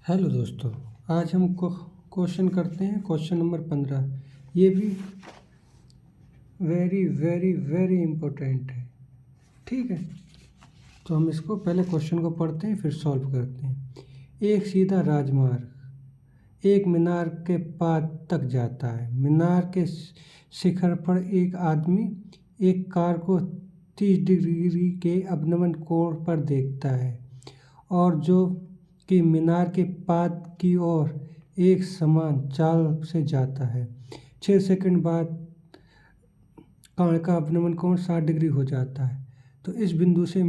Hello दोस्तों, आज हम क्वेश्चन करते हैं क्वेश्चन नंबर 15। ये भी वेरी वेरी वेरी इम्पोर्टेंट है। ठीक है, तो हम इसको पहले क्वेश्चन को पढ़ते हैं फिर सॉल्व करते हैं। एक सीधा राजमार्ग एक मीनार के पास तक जाता है। मीनार के शिखर पर एक आदमी एक कार को 30 डिग्री के अवनमन कोण पर देखता है और जो कि मीनार के पाद की ओर एक समान चाल से जाता है। 6 सेकंड बाद कार का अवनमन कोण 60 डिग्री हो जाता है। तो इस बिंदु से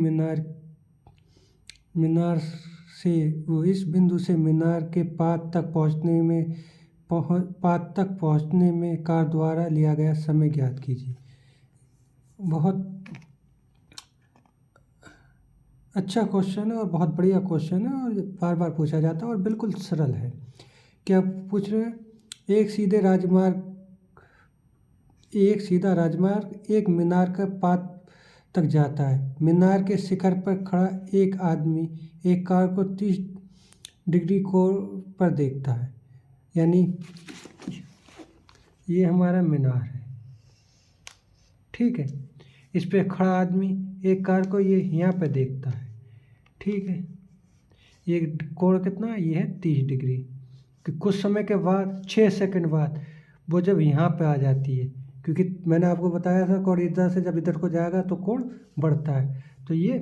मीनार के पाद तक पहुंचने में कार द्वारा लिया गया समय ज्ञात कीजिए। बहुत अच्छा क्वेश्चन है और बहुत बढ़िया क्वेश्चन है और बार बार पूछा जाता है और बिल्कुल सरल है। क्या पूछ रहे हैं? एक सीधा राजमार्ग एक मीनार के पाद तक जाता है। मीनार के शिखर पर खड़ा एक आदमी एक कार को 30 डिग्री कोण पर देखता है। यानी ये हमारा मीनार है। ठीक है, इस पे खड़ा आदमी एक कार को ये यहाँ पे देखता है। ठीक है, ये कोण कितना है? ये है 30 डिग्री। कि कुछ समय के बाद 6 सेकंड बाद वो जब यहाँ पे आ जाती है, क्योंकि मैंने आपको बताया था कोण इधर से जब इधर को जाएगा तो कोण बढ़ता है। तो ये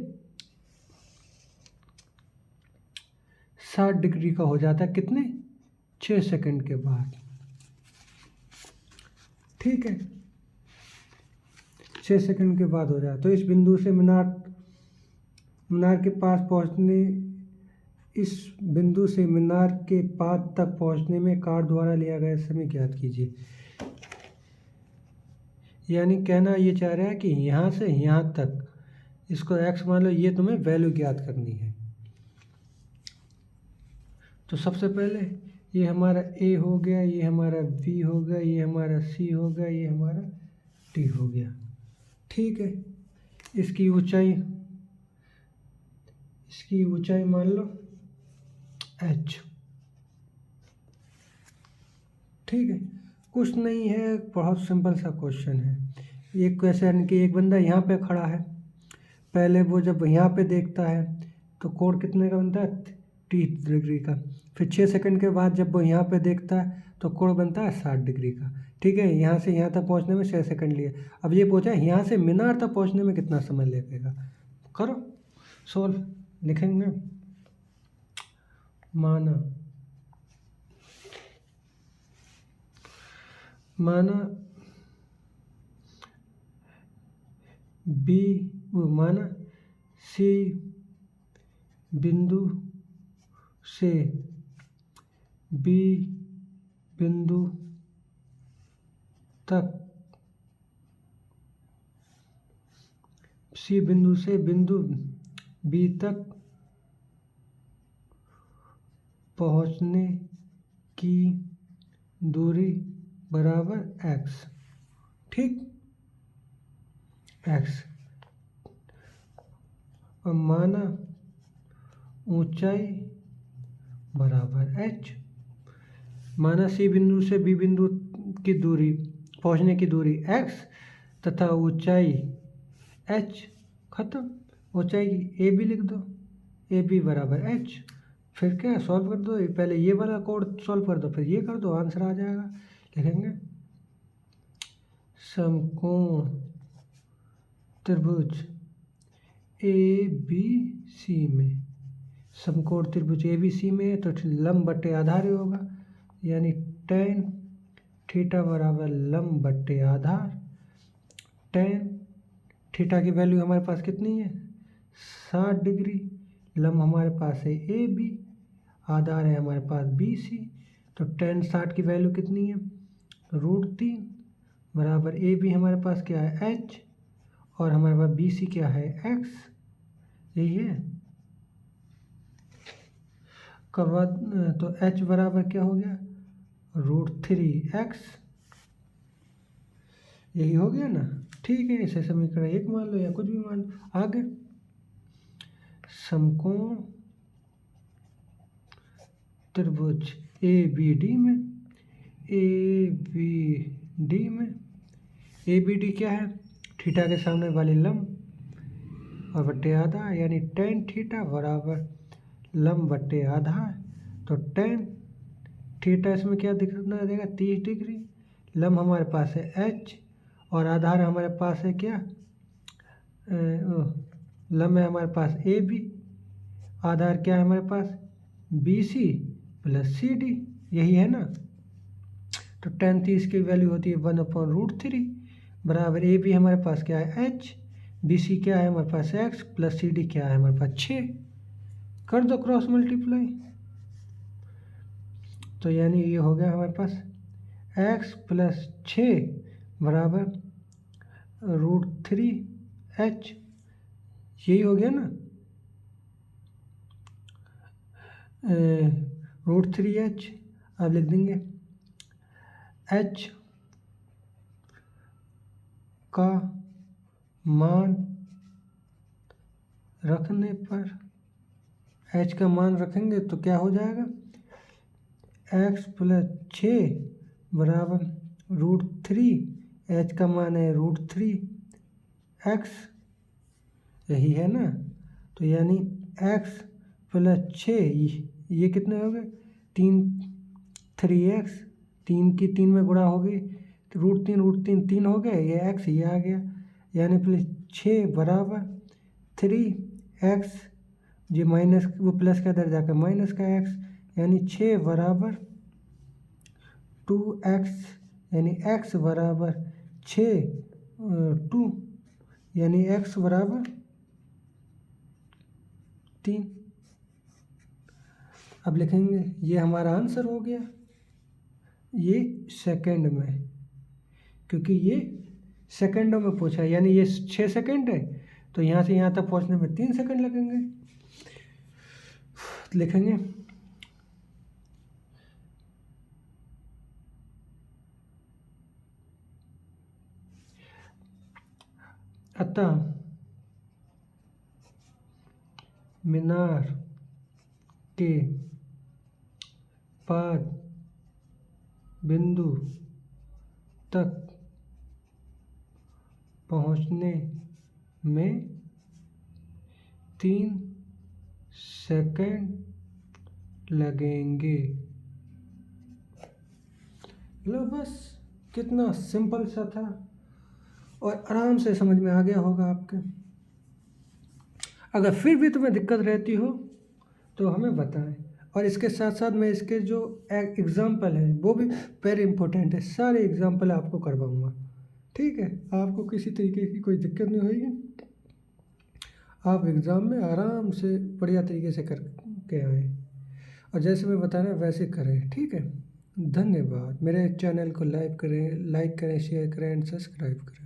60 डिग्री का हो जाता है कितने? 6 सेकंड के बाद। ठीक है, 6 सेकंड के बाद हो जाए। तो इस बिंदु से मीनार के पास तक पहुंचने में कार द्वारा लिया गया समय ज्ञात कीजिए। यानी कहना ये चाह रहा है कि यहाँ से यहाँ तक इसको x मान लो, ये तुम्हें वैल्यू ज्ञात करनी है। तो सबसे पहले ये हमारा a हो गया, ये हमारा b हो गया, ये हमारा c हो गया, ये हमारा d हो गया। ठीक है, इसकी ऊंचाई मान लो h। ठीक है, कुछ नहीं है, बहुत सिंपल सा क्वेश्चन है। एक क्वेश्चन कि एक बंदा यहाँ पे खड़ा है, पहले वो जब यहाँ पे देखता है तो कोण कितने का बनता है? 30 डिग्री का। फिर 6 सेकंड के बाद जब वो यहाँ पे देखता है तो कोण बनता है 60 डिग्री का। ठीक है, यहाँ से यहाँ तक पहुँचने में 6 सेकंड लिए। अब ये पूछा है यहाँ से मीनार तक पहुँचने में कितना समय लगेगा। करो सोल्व, लिखेंगे। माना सी बिंदु से बी बिंदु तक सी बिंदु से बिंदु बी तक पहुंचने की दूरी बराबर x। ठीक, x। और माना ऊंचाई बराबर h। माना सी बिंदु से बी बिंदु की दूरी पहुंचने की दूरी x तथा ऊंचाई h। खत्म, ऊंचाई ए बी लिख दो, ए बी बराबर h। फिर क्या सॉल्व कर दो, पहले ये वाला कोड सॉल्व कर दो फिर ये कर दो, आंसर आ जाएगा। लिखेंगे समकोण त्रिभुज ए बी सी में, समकोण त्रिभुज ए बी सी में तो लंब बट्टे आधार ही होगा। यानी tan थीटा बराबर लंब बट्टे आधार। tan थीटा की वैल्यू हमारे पास कितनी है? 60 डिग्री। लंब हमारे पास है ए बी, आधार है हमारे पास बी सी। तो tan 60 की वैल्यू कितनी है? √3 बराबर ए बी हमारे पास क्या है? h, और हमारे पास बी सी क्या है? x। यही है। तो h बराबर क्या हो गया? √3x। यही हो गया ना। ठीक है, इसे समीकरण 1 मान लो या कुछ भी मान लो। आगे समकोण त्रिभुज ए बी डी में, ए बी डी में ए बी डी क्या है, थीटा के सामने वाली लंब और बट्टे आधा, यानी टेन थीटा बराबर लंब बट्टे आधा। तो टेन थीटा इसमें क्या दिखना देगा, 30 डिग्री। लंब हमारे पास है एच और आधार हमारे पास है क्या, लंब है हमारे पास ए बी, आधार क्या है हमारे पास b c plus c d, यही है ना। तो टेन 30 की वैल्यू होती है 1/√3 बराबर ए बी हमारे पास क्या है एच, बी सी क्या है हमारे पास एक्स प्लस सी डी क्या है हमारे पास 6। कर दो क्रॉस मल्टीप्लाई, तो यानी ये हो गया हमारे पास x प्लस 6 बराबर √3h, यही हो गया ना, √3h। अब लिख देंगे h का मान रखने पर, h का मान रखेंगे तो क्या हो जाएगा, x प्लस 6 बराबर √3, h का मान है √3x, यही है ना। तो यानी x प्लस 6 ये कितने हो गए, 3x, 3 की 3 में गुणा हो गई, √3 3 हो गए, ये x ये आ गया, यानी प्लस 6 बराबर 3x, जो माइनस वो प्लस का इधर जाकर माइनस का x, यानी 6 बराबर 2x, यानी x बराबर 6 2, यानी x बराबर 3। अब लिखेंगे ये हमारा आंसर हो गया, ये सेकंड में, क्योंकि ये सेकंडों में पूछा है, यानी ये 6 सेकंड है, तो यहाँ से यहाँ तक पहुँचने में 3 सेकंड लगेंगे। लिखेंगे अतः मीनार के पाद बिंदु तक पहुँचने में 3 सेकंड लगेंगे। लो बस, कितना सिंपल सा था और आराम से समझ में आ गया होगा आपके। अगर फिर भी तुम्हें दिक्कत रहती हो तो हमें बताएं, और इसके साथ साथ मैं इसके जो एग्ज़ाम्पल है वो भी वेरी इंपॉर्टेंट है, सारे एग्ज़ाम्पल आपको करवाऊँगा, ठीक है। आपको किसी तरीके की कोई दिक्कत नहीं होगी, आप एग्ज़ाम में आराम से बढ़िया तरीके से करके आएँ, और जैसे मैं बता रहा वैसे करें, ठीक है। धन्यवाद। मेरे चैनल को लाइक करें, शेयर करें एंड सब्सक्राइब करें।